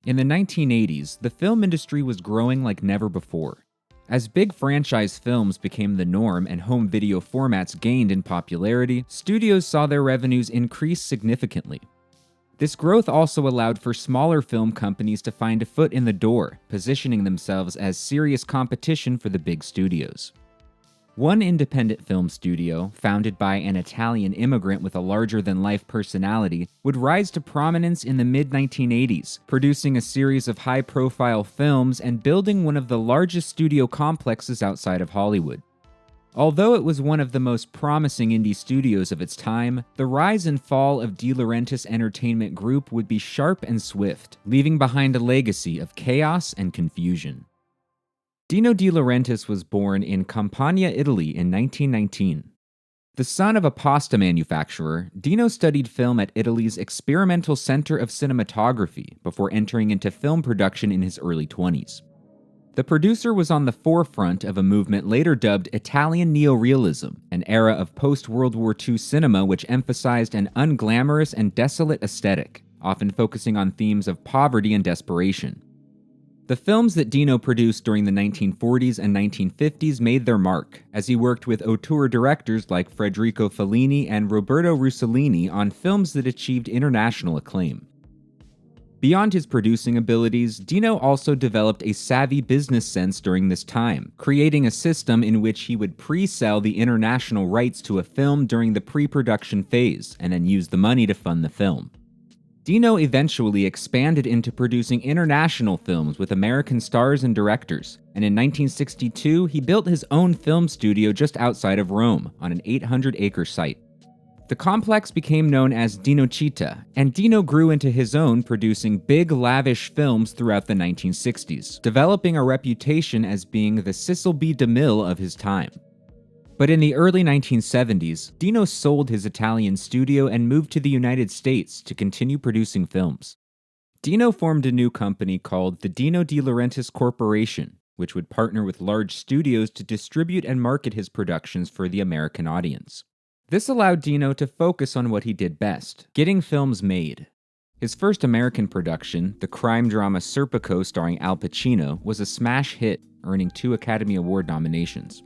In the 1980s, the film industry was growing like never before. As big franchise films became the norm and home video formats gained in popularity, studios saw their revenues increase significantly. This growth also allowed for smaller film companies to find a foot in the door, positioning themselves as serious competition for the big studios. One independent film studio, founded by an Italian immigrant with a larger-than-life personality, would rise to prominence in the mid-1980s, producing a series of high-profile films and building one of the largest studio complexes outside of Hollywood. Although it was one of the most promising indie studios of its time, the rise and fall of De Laurentiis Entertainment Group would be sharp and swift, leaving behind a legacy of chaos and confusion. Dino De Laurentiis was born in Campania, Italy in 1919. The son of a pasta manufacturer, Dino studied film at Italy's Experimental Center of Cinematography before entering into film production in his early 20s. The producer was on the forefront of a movement later dubbed Italian neorealism, an era of post-World War II cinema which emphasized an unglamorous and desolate aesthetic, often focusing on themes of poverty and desperation. The films that Dino produced during the 1940s and 1950s made their mark, as he worked with auteur directors like Federico Fellini and Roberto Rossellini on films that achieved international acclaim. Beyond his producing abilities, Dino also developed a savvy business sense during this time, creating a system in which he would pre-sell the international rights to a film during the pre-production phase, and then use the money to fund the film. Dino eventually expanded into producing international films with American stars and directors, and in 1962 he built his own film studio just outside of Rome, on an 800-acre site. The complex became known as Dinocittà, and Dino grew into his own, producing big, lavish films throughout the 1960s, developing a reputation as being the Cecil B. DeMille of his time. But in the early 1970s, Dino sold his Italian studio and moved to the United States to continue producing films. Dino formed a new company called the Dino De Laurentiis Corporation, which would partner with large studios to distribute and market his productions for the American audience. This allowed Dino to focus on what he did best, getting films made. His first American production, the crime drama Serpico starring Al Pacino, was a smash hit, earning 2 Academy Award nominations.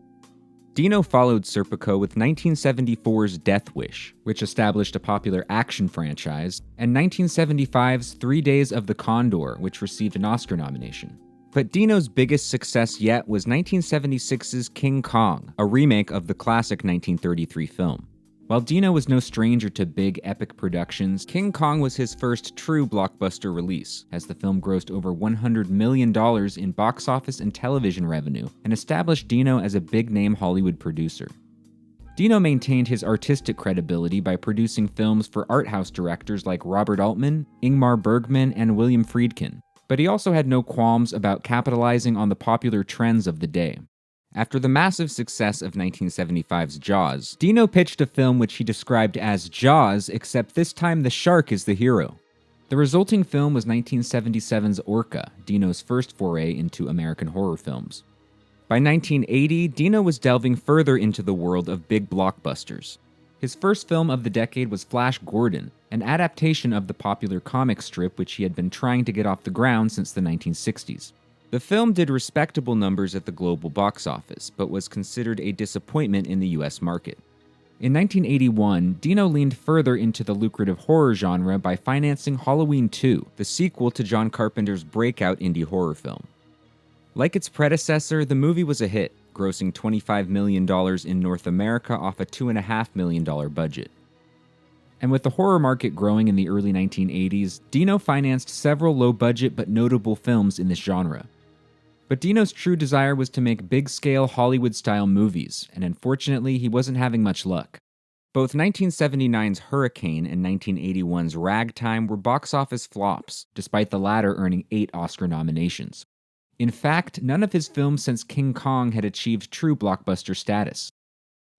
Dino followed Serpico with 1974's Death Wish, which established a popular action franchise, and 1975's 3 Days of the Condor, which received an Oscar nomination. But Dino's biggest success yet was 1976's King Kong, a remake of the classic 1933 film. While Dino was no stranger to big, epic productions, King Kong was his first true blockbuster release, as the film grossed over $100 million in box office and television revenue, and established Dino as a big-name Hollywood producer. Dino maintained his artistic credibility by producing films for art house directors like Robert Altman, Ingmar Bergman, and William Friedkin, but he also had no qualms about capitalizing on the popular trends of the day. After the massive success of 1975's Jaws, Dino pitched a film which he described as Jaws, except this time the shark is the hero. The resulting film was 1977's Orca, Dino's first foray into American horror films. By 1980, Dino was delving further into the world of big blockbusters. His first film of the decade was Flash Gordon, an adaptation of the popular comic strip which he had been trying to get off the ground since the 1960s. The film did respectable numbers at the global box office, but was considered a disappointment in the US market. In 1981, Dino leaned further into the lucrative horror genre by financing Halloween 2, the sequel to John Carpenter's breakout indie horror film. Like its predecessor, the movie was a hit, grossing $25 million in North America off a $2.5 million budget. And with the horror market growing in the early 1980s, Dino financed several low-budget but notable films in this genre. But Dino's true desire was to make big-scale Hollywood-style movies, and unfortunately, he wasn't having much luck. Both 1979's Hurricane and 1981's Ragtime were box office flops, despite the latter earning 8 Oscar nominations. In fact, none of his films since King Kong had achieved true blockbuster status.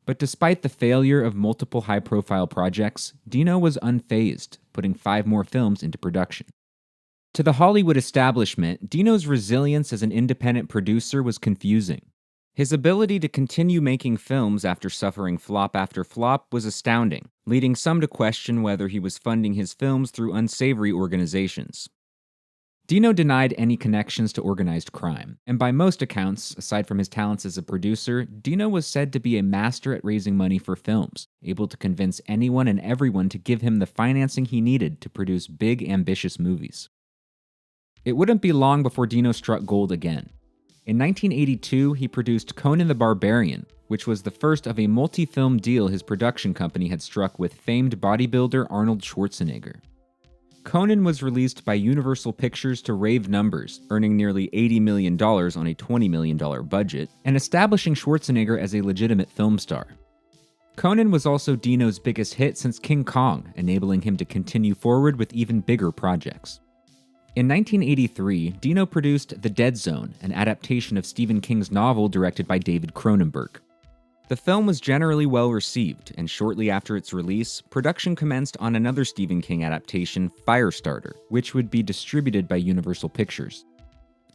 But despite the failure of multiple high-profile projects, Dino was unfazed, putting 5 more films into production. To the Hollywood establishment, Dino's resilience as an independent producer was confusing. His ability to continue making films after suffering flop after flop was astounding, leading some to question whether he was funding his films through unsavory organizations. Dino denied any connections to organized crime, and by most accounts, aside from his talents as a producer, Dino was said to be a master at raising money for films, able to convince anyone and everyone to give him the financing he needed to produce big, ambitious movies. It wouldn't be long before Dino struck gold again. In 1982, he produced Conan the Barbarian, which was the first of a multi-film deal his production company had struck with famed bodybuilder Arnold Schwarzenegger. Conan was released by Universal Pictures to rave numbers, earning nearly $80 million on a $20 million budget, and establishing Schwarzenegger as a legitimate film star. Conan was also Dino's biggest hit since King Kong, enabling him to continue forward with even bigger projects. In 1983, Dino produced The Dead Zone, an adaptation of Stephen King's novel directed by David Cronenberg. The film was generally well received, and shortly after its release, production commenced on another Stephen King adaptation, Firestarter, which would be distributed by Universal Pictures.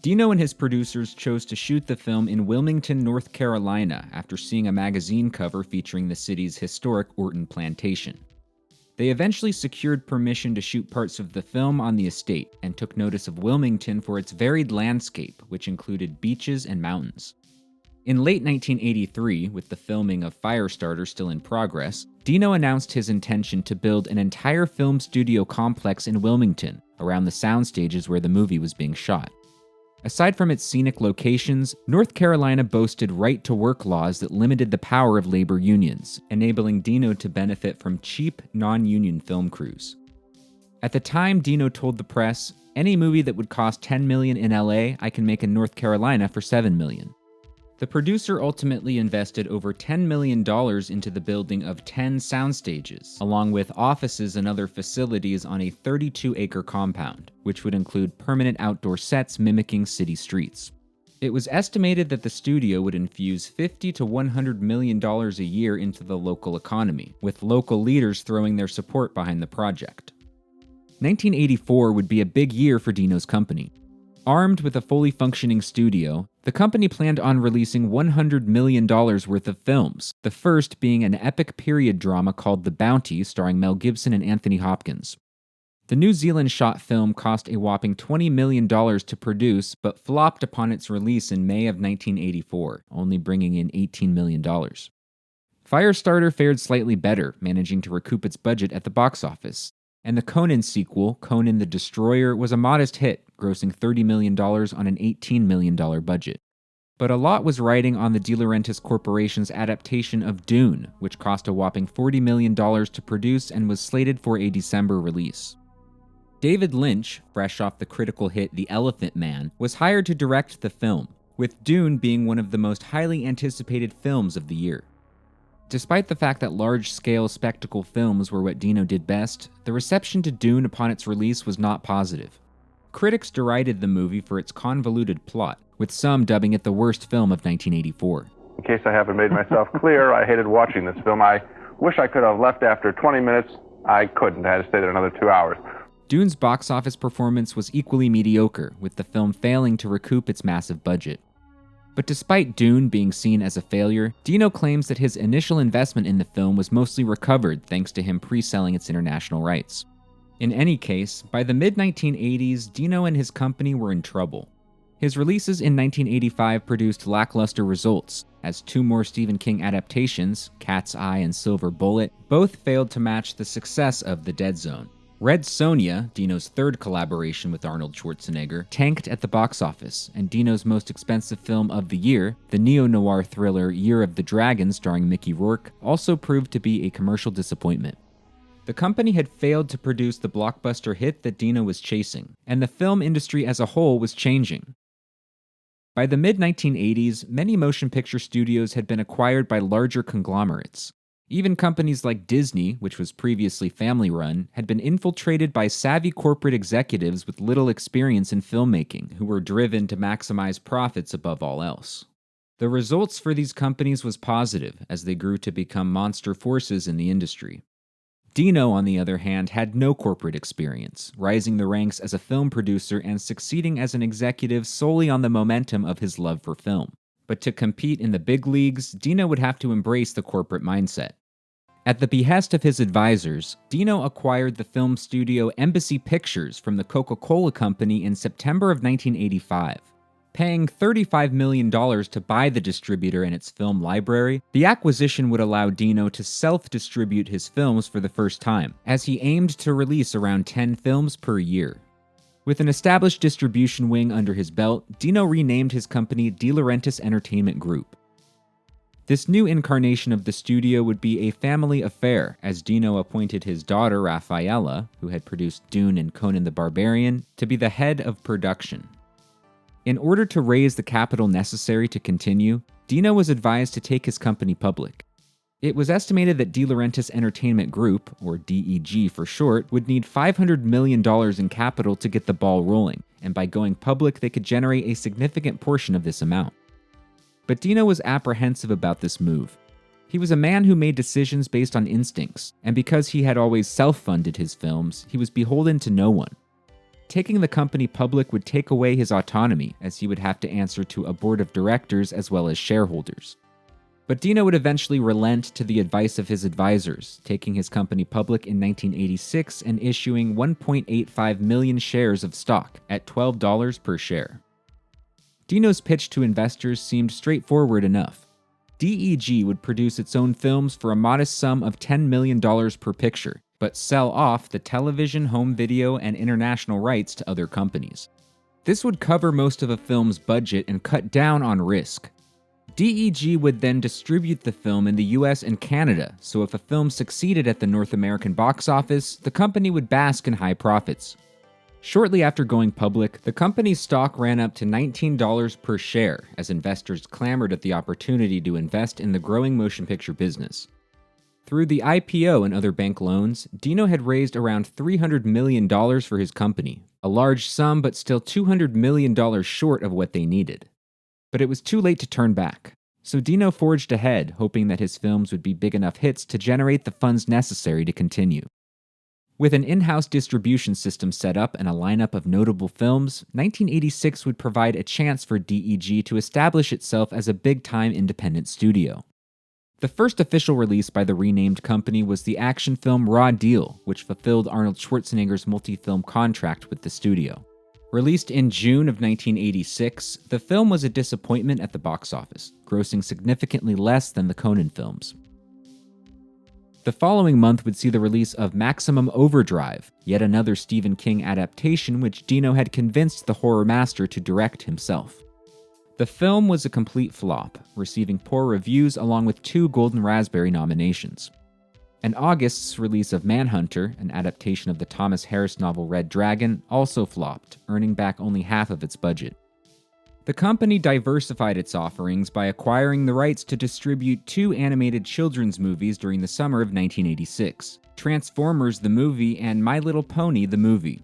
Dino and his producers chose to shoot the film in Wilmington, North Carolina, after seeing a magazine cover featuring the city's historic Orton plantation. They eventually secured permission to shoot parts of the film on the estate, and took notice of Wilmington for its varied landscape, which included beaches and mountains. In late 1983, with the filming of Firestarter still in progress, Dino announced his intention to build an entire film studio complex in Wilmington, around the sound stages where the movie was being shot. Aside from its scenic locations, North Carolina boasted right-to-work laws that limited the power of labor unions, enabling Dino to benefit from cheap, non-union film crews. At the time, Dino told the press, "Any movie that would cost $10 million in LA, I can make in North Carolina for $7 million. The producer ultimately invested over $10 million into the building of 10 sound stages, along with offices and other facilities on a 32-acre compound, which would include permanent outdoor sets mimicking city streets. It was estimated that the studio would infuse $50 to $100 million a year into the local economy, with local leaders throwing their support behind the project. 1984 would be a big year for Dino's company. Armed with a fully functioning studio, the company planned on releasing $100 million worth of films, the first being an epic period drama called The Bounty starring Mel Gibson and Anthony Hopkins. The New Zealand-shot film cost a whopping $20 million to produce, but flopped upon its release in May of 1984, only bringing in $18 million. Firestarter fared slightly better, managing to recoup its budget at the box office. And the Conan sequel, Conan the Destroyer, was a modest hit, grossing $30 million on an $18 million budget. But a lot was riding on the De Laurentiis Corporation's adaptation of Dune, which cost a whopping $40 million to produce and was slated for a December release. David Lynch, fresh off the critical hit The Elephant Man, was hired to direct the film, with Dune being one of the most highly anticipated films of the year. Despite the fact that large-scale spectacle films were what Dino did best, the reception to Dune upon its release was not positive. Critics derided the movie for its convoluted plot, with some dubbing it the worst film of 1984. In case I haven't made myself clear, I hated watching this film. I wish I could have left after 20 minutes. I couldn't. I had to stay there another 2 hours. Dune's box office performance was equally mediocre, with the film failing to recoup its massive budget. But despite Dune being seen as a failure, Dino claims that his initial investment in the film was mostly recovered thanks to him pre-selling its international rights. In any case, by the mid-1980s, Dino and his company were in trouble. His releases in 1985 produced lackluster results, as two more Stephen King adaptations, Cat's Eye and Silver Bullet, both failed to match the success of The Dead Zone. Red Sonja, Dino's third collaboration with Arnold Schwarzenegger, tanked at the box office, and Dino's most expensive film of the year, the neo-noir thriller Year of the Dragon starring Mickey Rourke, also proved to be a commercial disappointment. The company had failed to produce the blockbuster hit that Dino was chasing, and the film industry as a whole was changing. By the mid-1980s, many motion picture studios had been acquired by larger conglomerates. Even companies like Disney, which was previously family-run, had been infiltrated by savvy corporate executives with little experience in filmmaking, who were driven to maximize profits above all else. The results for these companies was positive, as they grew to become monster forces in the industry. Dino, on the other hand, had no corporate experience, rising the ranks as a film producer and succeeding as an executive solely on the momentum of his love for film. But to compete in the big leagues, Dino would have to embrace the corporate mindset. At the behest of his advisors, Dino acquired the film studio Embassy Pictures from the Coca-Cola Company in September of 1985. Paying $35 million to buy the distributor and its film library, the acquisition would allow Dino to self-distribute his films for the first time, as he aimed to release around 10 films per year. With an established distribution wing under his belt, Dino renamed his company De Laurentiis Entertainment Group. This new incarnation of the studio would be a family affair, as Dino appointed his daughter Raffaella, who had produced Dune and Conan the Barbarian, to be the head of production. In order to raise the capital necessary to continue, Dino was advised to take his company public. It was estimated that De Laurentiis Entertainment Group, or DEG for short, would need $500 million in capital to get the ball rolling, and by going public they could generate a significant portion of this amount. But Dino was apprehensive about this move. He was a man who made decisions based on instincts, and because he had always self-funded his films, he was beholden to no one. Taking the company public would take away his autonomy, as he would have to answer to a board of directors as well as shareholders. But Dino would eventually relent to the advice of his advisors, taking his company public in 1986 and issuing 1.85 million shares of stock at $12 per share. Dino's pitch to investors seemed straightforward enough. DEG would produce its own films for a modest sum of $10 million per picture, but sell off the television, home video, and international rights to other companies. This would cover most of a film's budget and cut down on risk. DEG would then distribute the film in the US and Canada, so if a film succeeded at the North American box office, the company would bask in high profits. Shortly after going public, the company's stock ran up to $19 per share as investors clamored at the opportunity to invest in the growing motion picture business. Through the IPO and other bank loans, Dino had raised around $300 million for his company, a large sum but still $200 million short of what they needed. But it was too late to turn back, so Dino forged ahead, hoping that his films would be big enough hits to generate the funds necessary to continue. With an in-house distribution system set up and a lineup of notable films, 1986 would provide a chance for DEG to establish itself as a big-time independent studio. The first official release by the renamed company was the action film Raw Deal, which fulfilled Arnold Schwarzenegger's multi-film contract with the studio. Released in June of 1986, the film was a disappointment at the box office, grossing significantly less than the Conan films. The following month would see the release of Maximum Overdrive, yet another Stephen King adaptation which Dino had convinced the horror master to direct himself. The film was a complete flop, receiving poor reviews along with 2 Golden Raspberry nominations. And August's release of Manhunter, an adaptation of the Thomas Harris novel Red Dragon, also flopped, earning back only half of its budget. The company diversified its offerings by acquiring the rights to distribute 2 animated children's movies during the summer of 1986, Transformers the movie and My Little Pony the movie.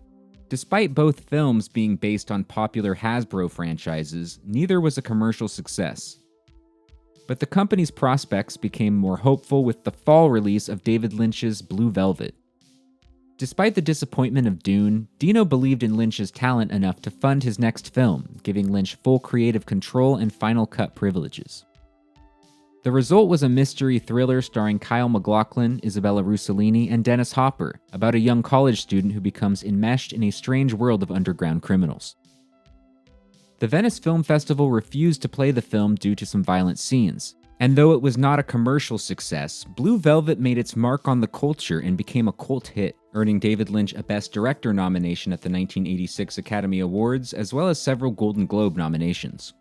Despite both films being based on popular Hasbro franchises, neither was a commercial success. But the company's prospects became more hopeful with the fall release of David Lynch's Blue Velvet. Despite the disappointment of Dune, Dino believed in Lynch's talent enough to fund his next film, giving Lynch full creative control and final cut privileges. The result was a mystery thriller starring Kyle MacLachlan, Isabella Rossellini, and Dennis Hopper, about a young college student who becomes enmeshed in a strange world of underground criminals. The Venice Film Festival refused to play the film due to some violent scenes, and though it was not a commercial success, Blue Velvet made its mark on the culture and became a cult hit, earning David Lynch a Best Director nomination at the 1986 Academy Awards, as well as several Golden Globe nominations.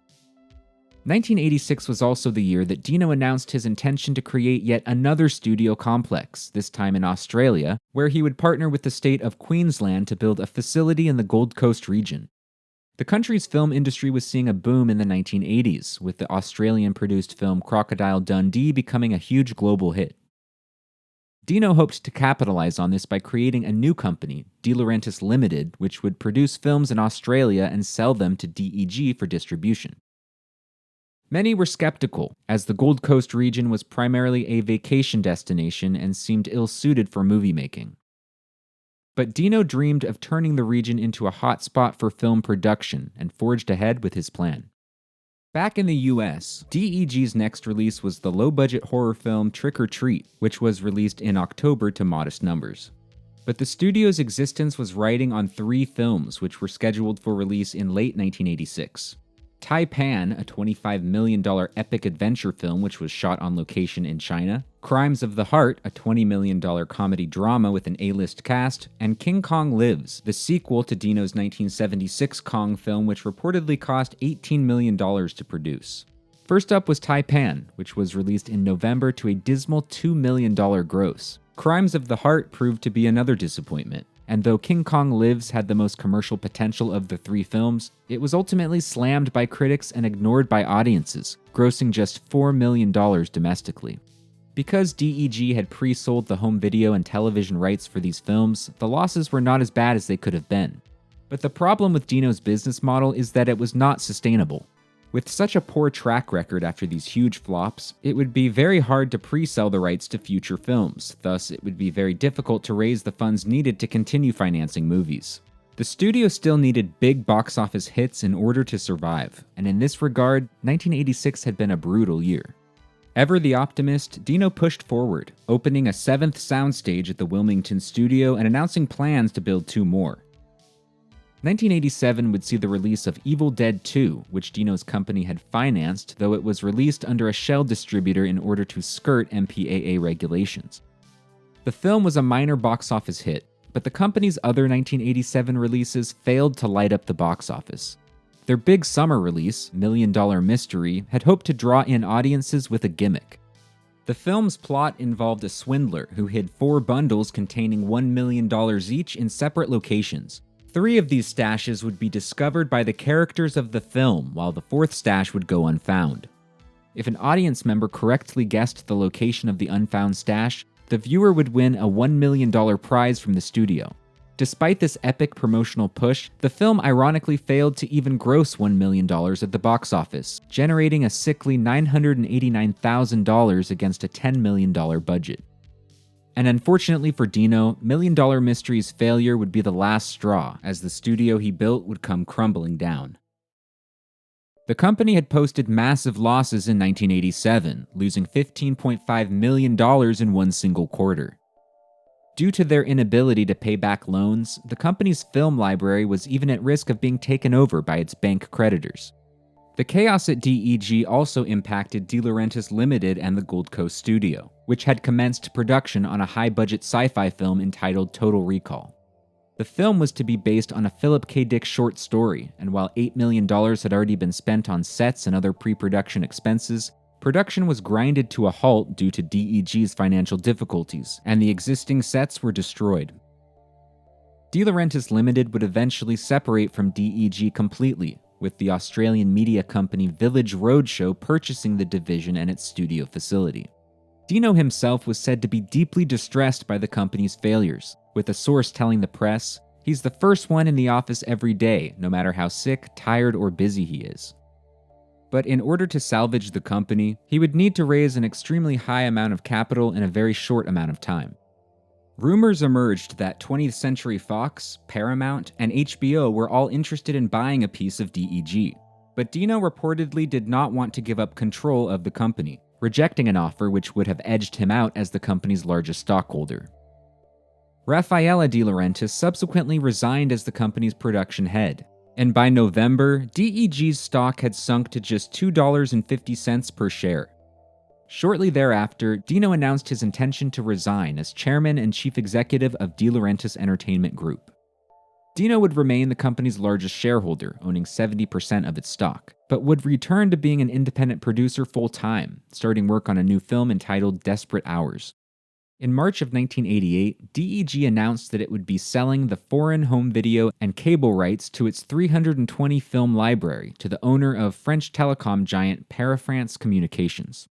1986 was also the year that Dino announced his intention to create yet another studio complex, this time in Australia, where he would partner with the state of Queensland to build a facility in the Gold Coast region. The country's film industry was seeing a boom in the 1980s, with the Australian-produced film Crocodile Dundee becoming a huge global hit. Dino hoped to capitalize on this by creating a new company, De Laurentiis Limited, which would produce films in Australia and sell them to DEG for distribution. Many were skeptical, as the Gold Coast region was primarily a vacation destination and seemed ill-suited for movie making. But Dino dreamed of turning the region into a hotspot for film production and forged ahead with his plan. Back in the US, DEG's next release was the low-budget horror film Trick or Treat, which was released in October to modest numbers. But the studio's existence was riding on 3 films which were scheduled for release in late 1986. Taipan, a $25 million epic adventure film which was shot on location in China, Crimes of the Heart, a $20 million comedy drama with an A-list cast, and King Kong Lives, the sequel to Dino's 1976 Kong film which reportedly cost $18 million to produce. First up was Taipan, which was released in November to a dismal $2 million gross. Crimes of the Heart proved to be another disappointment, and though King Kong Lives had the most commercial potential of the 3 films, it was ultimately slammed by critics and ignored by audiences, grossing just $4 million domestically. Because DEG had pre-sold the home video and television rights for these films, the losses were not as bad as they could have been. But the problem with Dino's business model is that it was not sustainable. With such a poor track record after these huge flops, it would be very hard to pre-sell the rights to future films, thus it would be very difficult to raise the funds needed to continue financing movies. The studio still needed big box office hits in order to survive, and in this regard, 1986 had been a brutal year. Ever the optimist, Dino pushed forward, opening a 7th soundstage at the Wilmington studio and announcing plans to build 2 more. 1987 would see the release of Evil Dead 2, which Dino's company had financed, though it was released under a shell distributor in order to skirt MPAA regulations. The film was a minor box office hit, but the company's other 1987 releases failed to light up the box office. Their big summer release, Million Dollar Mystery, had hoped to draw in audiences with a gimmick. The film's plot involved a swindler who hid 4 bundles containing $1 million each in separate locations. 3 of these stashes would be discovered by the characters of the film, while the 4th stash would go unfound. If an audience member correctly guessed the location of the unfound stash, the viewer would win a $1 million prize from the studio. Despite this epic promotional push, the film ironically failed to even gross $1 million at the box office, generating a sickly $989,000 against a $10 million budget. And unfortunately for Dino, Million Dollar Mystery's failure would be the last straw, as the studio he built would come crumbling down. The company had posted massive losses in 1987, losing $15.5 million in one single quarter. Due to their inability to pay back loans, the company's film library was even at risk of being taken over by its bank creditors. The chaos at DEG also impacted De Laurentiis Limited and the Gold Coast Studio, which had commenced production on a high-budget sci-fi film entitled Total Recall. The film was to be based on a Philip K. Dick short story, and while $8 million had already been spent on sets and other pre-production expenses, production was grinded to a halt due to DEG's financial difficulties, and the existing sets were destroyed. De Laurentiis Limited would eventually separate from DEG completely, with the Australian media company Village Roadshow purchasing the division and its studio facility. Dino himself was said to be deeply distressed by the company's failures, with a source telling the press, "He's the first one in the office every day, no matter how sick, tired, or busy he is." But in order to salvage the company, he would need to raise an extremely high amount of capital in a very short amount of time. Rumors emerged that 20th Century Fox, Paramount, and HBO were all interested in buying a piece of DEG, but Dino reportedly did not want to give up control of the company, rejecting an offer which would have edged him out as the company's largest stockholder. Raffaella De Laurentiis subsequently resigned as the company's production head, and by November, DEG's stock had sunk to just $2.50 per share. Shortly thereafter, Dino announced his intention to resign as chairman and chief executive of De Laurentiis Entertainment Group. Dino would remain the company's largest shareholder, owning 70% of its stock, but would return to being an independent producer full-time, starting work on a new film entitled Desperate Hours. In March of 1988, DEG announced that it would be selling the foreign home video and cable rights to its 320 film library to the owner of French telecom giant Parafrance Communications.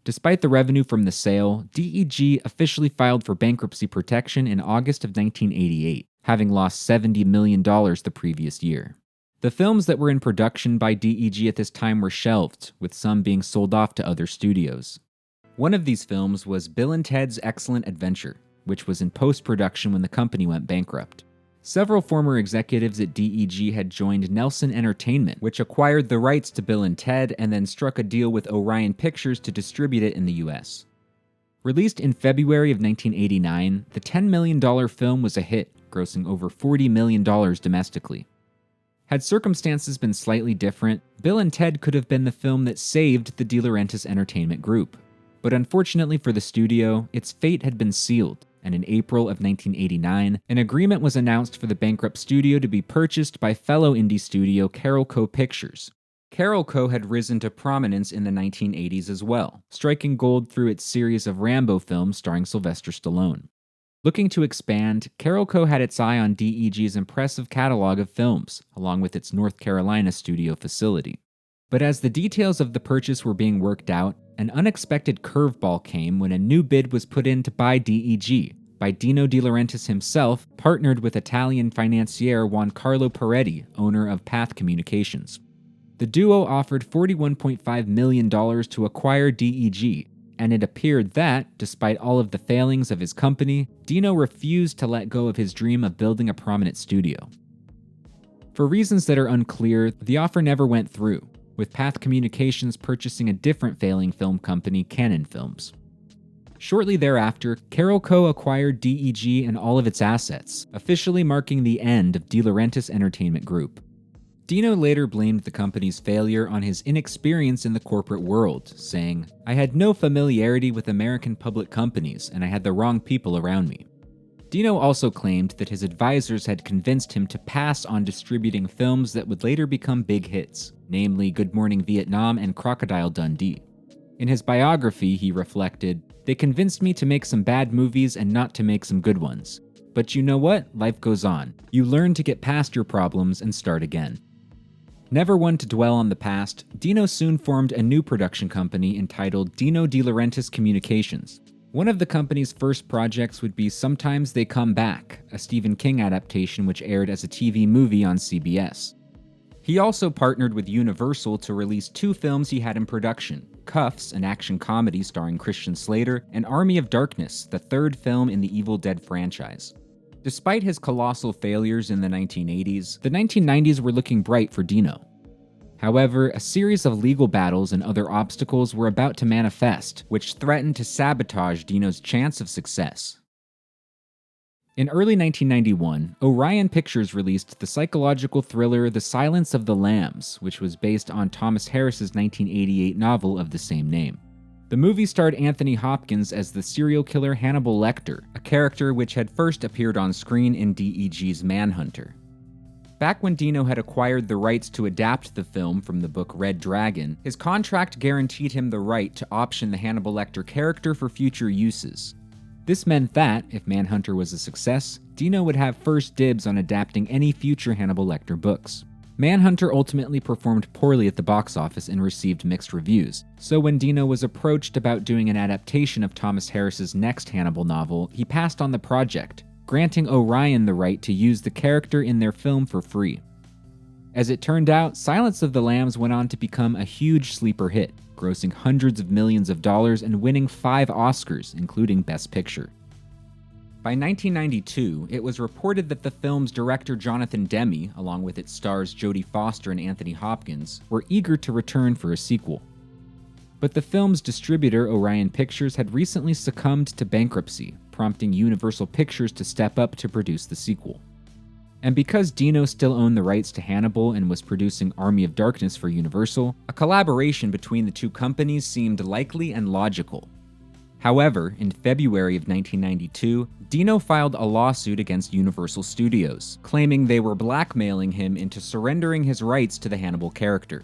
Despite the revenue from the sale, DEG officially filed for bankruptcy protection in August of 1988, having lost $70 million the previous year. The films that were in production by DEG at this time were shelved, with some being sold off to other studios. One of these films was Bill and Ted's Excellent Adventure, which was in post-production when the company went bankrupt. Several former executives at DEG had joined Nelson Entertainment, which acquired the rights to Bill and Ted and then struck a deal with Orion Pictures to distribute it in the US. Released in February of 1989, the $10 million film was a hit, grossing over $40 million domestically. Had circumstances been slightly different, Bill and Ted could have been the film that saved the De Laurentiis Entertainment Group. But unfortunately for the studio, its fate had been sealed, and in April of 1989, an agreement was announced for the bankrupt studio to be purchased by fellow indie studio Carol Co. Pictures. Carol Co. had risen to prominence in the 1980s as well, striking gold through its series of Rambo films starring Sylvester Stallone. Looking to expand, Carol Co. had its eye on DEG's impressive catalog of films, along with its North Carolina studio facility. But as the details of the purchase were being worked out, an unexpected curveball came when a new bid was put in to buy DEG by Dino De Laurentiis himself, partnered with Italian financier Juan Carlo Peretti, owner of Path Communications. The duo offered $41.5 million to acquire DEG, and it appeared that, despite all of the failings of his company, Dino refused to let go of his dream of building a prominent studio. For reasons that are unclear, the offer never went through, with Path Communications purchasing a different failing film company, Canon Films. Shortly thereafter, Carol Co. acquired DEG and all of its assets, officially marking the end of De Laurentiis Entertainment Group. Dino later blamed the company's failure on his inexperience in the corporate world, saying, "I had no familiarity with American public companies, and I had the wrong people around me." Dino also claimed that his advisors had convinced him to pass on distributing films that would later become big hits, namely Good Morning Vietnam and Crocodile Dundee. In his biography, he reflected, "They convinced me to make some bad movies and not to make some good ones. But you know what? Life goes on. You learn to get past your problems and start again." Never one to dwell on the past, Dino soon formed a new production company entitled Dino De Laurentiis Communications. One of the company's first projects would be Sometimes They Come Back, a Stephen King adaptation which aired as a TV movie on CBS. He also partnered with Universal to release two films he had in production, Cuffs, an action comedy starring Christian Slater, and Army of Darkness, the third film in the Evil Dead franchise. Despite his colossal failures in the 1980s, the 1990s were looking bright for Dino. However, a series of legal battles and other obstacles were about to manifest, which threatened to sabotage Dino's chance of success. In early 1991, Orion Pictures released the psychological thriller The Silence of the Lambs, which was based on Thomas Harris's 1988 novel of the same name. The movie starred Anthony Hopkins as the serial killer Hannibal Lecter, a character which had first appeared on screen in DEG's Manhunter. Back when Dino had acquired the rights to adapt the film from the book Red Dragon, his contract guaranteed him the right to option the Hannibal Lecter character for future uses. This meant that, if Manhunter was a success, Dino would have first dibs on adapting any future Hannibal Lecter books. Manhunter ultimately performed poorly at the box office and received mixed reviews, so when Dino was approached about doing an adaptation of Thomas Harris's next Hannibal novel, he passed on the project, granting Orion the right to use the character in their film for free. As it turned out, Silence of the Lambs went on to become a huge sleeper hit, grossing hundreds of millions of dollars and winning 5 Oscars, including Best Picture. By 1992, it was reported that the film's director Jonathan Demme, along with its stars Jodie Foster and Anthony Hopkins, were eager to return for a sequel. But the film's distributor, Orion Pictures, had recently succumbed to bankruptcy, prompting Universal Pictures to step up to produce the sequel. And because Dino still owned the rights to Hannibal and was producing Army of Darkness for Universal, a collaboration between the two companies seemed likely and logical. However, in February of 1992, Dino filed a lawsuit against Universal Studios, claiming they were blackmailing him into surrendering his rights to the Hannibal character.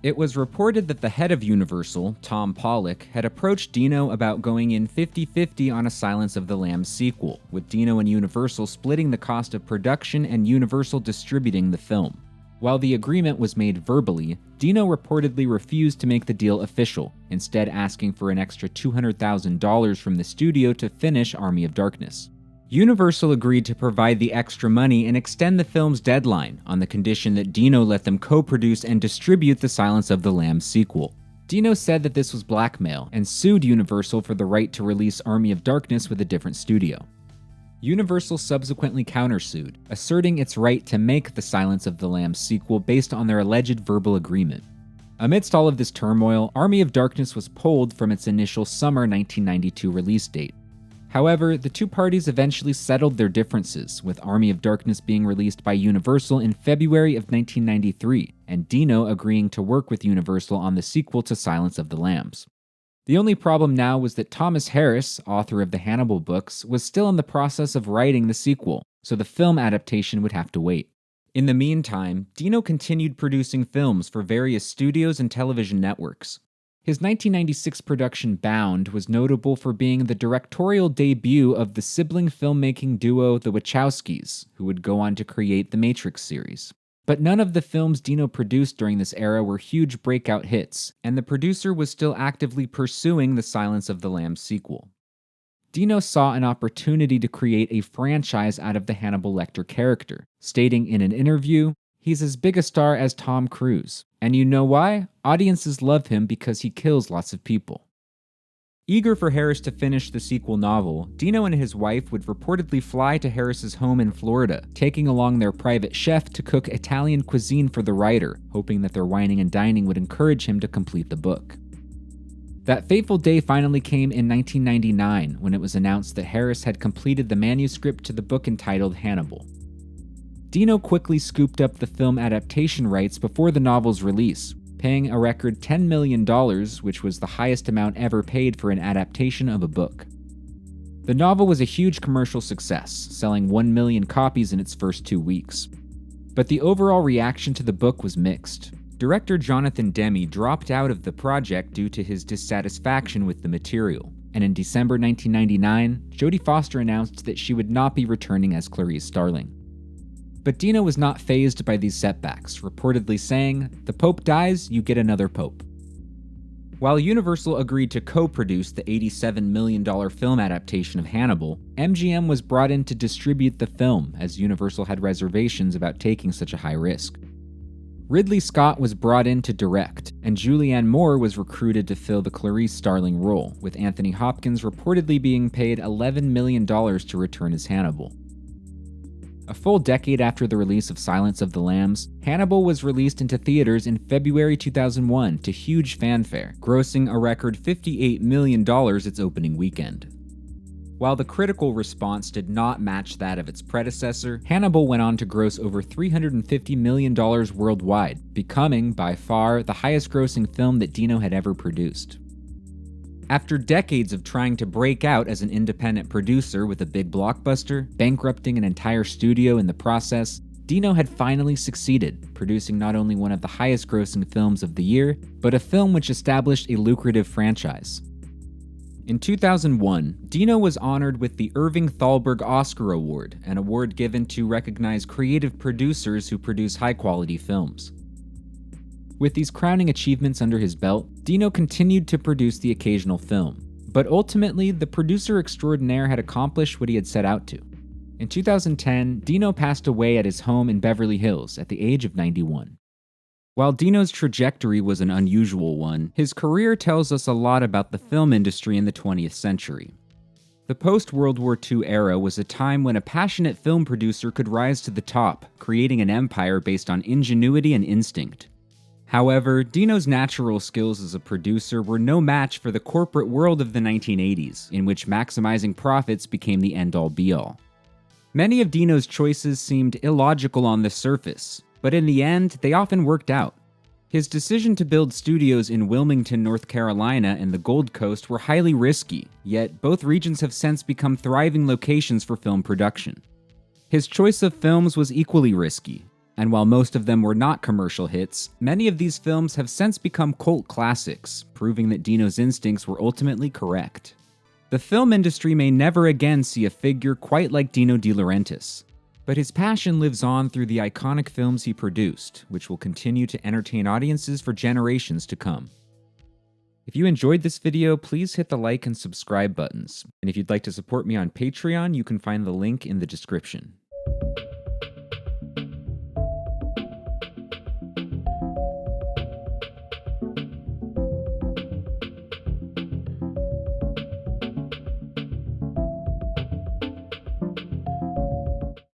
It was reported that the head of Universal, Tom Pollock, had approached Dino about going in 50-50 on a Silence of the Lambs sequel, with Dino and Universal splitting the cost of production and Universal distributing the film. While the agreement was made verbally, Dino reportedly refused to make the deal official, instead asking for an extra $200,000 from the studio to finish Army of Darkness. Universal agreed to provide the extra money and extend the film's deadline, on the condition that Dino let them co-produce and distribute the Silence of the Lambs sequel. Dino said that this was blackmail, and sued Universal for the right to release Army of Darkness with a different studio. Universal subsequently countersued, asserting its right to make the Silence of the Lambs sequel based on their alleged verbal agreement. Amidst all of this turmoil, Army of Darkness was pulled from its initial summer 1992 release date. However, the two parties eventually settled their differences, with Army of Darkness being released by Universal in February of 1993, and Dino agreeing to work with Universal on the sequel to Silence of the Lambs. The only problem now was that Thomas Harris, author of the Hannibal books, was still in the process of writing the sequel, so the film adaptation would have to wait. In the meantime, Dino continued producing films for various studios and television networks. His 1996 production Bound was notable for being the directorial debut of the sibling filmmaking duo the Wachowskis, who would go on to create the Matrix series. But none of the films Dino produced during this era were huge breakout hits, and the producer was still actively pursuing the Silence of the Lambs sequel. Dino saw an opportunity to create a franchise out of the Hannibal Lecter character, stating in an interview, "He's as big a star as Tom Cruise. And you know why? Audiences love him because he kills lots of people." Eager for Harris to finish the sequel novel, Dino and his wife would reportedly fly to Harris's home in Florida, taking along their private chef to cook Italian cuisine for the writer, hoping that their wining and dining would encourage him to complete the book. That fateful day finally came in 1999, when it was announced that Harris had completed the manuscript to the book entitled Hannibal. Dino quickly scooped up the film adaptation rights before the novel's release, paying a record $10 million, which was the highest amount ever paid for an adaptation of a book. The novel was a huge commercial success, selling 1 million copies in its first 2 weeks. But the overall reaction to the book was mixed. Director Jonathan Demme dropped out of the project due to his dissatisfaction with the material, and in December 1999, Jodie Foster announced that she would not be returning as Clarice Starling. But Dino was not fazed by these setbacks, reportedly saying, "The Pope dies, you get another Pope." While Universal agreed to co-produce the $87 million film adaptation of Hannibal, MGM was brought in to distribute the film, as Universal had reservations about taking such a high risk. Ridley Scott was brought in to direct, and Julianne Moore was recruited to fill the Clarice Starling role, with Anthony Hopkins reportedly being paid $11 million to return as Hannibal. A full decade after the release of Silence of the Lambs, Hannibal was released into theaters in February 2001 to huge fanfare, grossing a record $58 million its opening weekend. While the critical response did not match that of its predecessor, Hannibal went on to gross over $350 million worldwide, becoming, by far, the highest-grossing film that Dino had ever produced. After decades of trying to break out as an independent producer with a big blockbuster, bankrupting an entire studio in the process, Dino had finally succeeded, producing not only one of the highest-grossing films of the year, but a film which established a lucrative franchise. In 2001, Dino was honored with the Irving Thalberg Oscar Award, an award given to recognize creative producers who produce high-quality films. With these crowning achievements under his belt, Dino continued to produce the occasional film, but ultimately, the producer extraordinaire had accomplished what he had set out to. In 2010, Dino passed away at his home in Beverly Hills at the age of 91. While Dino's trajectory was an unusual one, his career tells us a lot about the film industry in the 20th century. The post-World War II era was a time when a passionate film producer could rise to the top, creating an empire based on ingenuity and instinct. However, Dino's natural skills as a producer were no match for the corporate world of the 1980s, in which maximizing profits became the end-all be-all. Many of Dino's choices seemed illogical on the surface, but in the end, they often worked out. His decision to build studios in Wilmington, North Carolina and the Gold Coast were highly risky, yet both regions have since become thriving locations for film production. His choice of films was equally risky, and while most of them were not commercial hits, many of these films have since become cult classics, proving that Dino's instincts were ultimately correct. The film industry may never again see a figure quite like Dino De Laurentiis, but his passion lives on through the iconic films he produced, which will continue to entertain audiences for generations to come. If you enjoyed this video, please hit the like and subscribe buttons. And if you'd like to support me on Patreon, you can find the link in the description.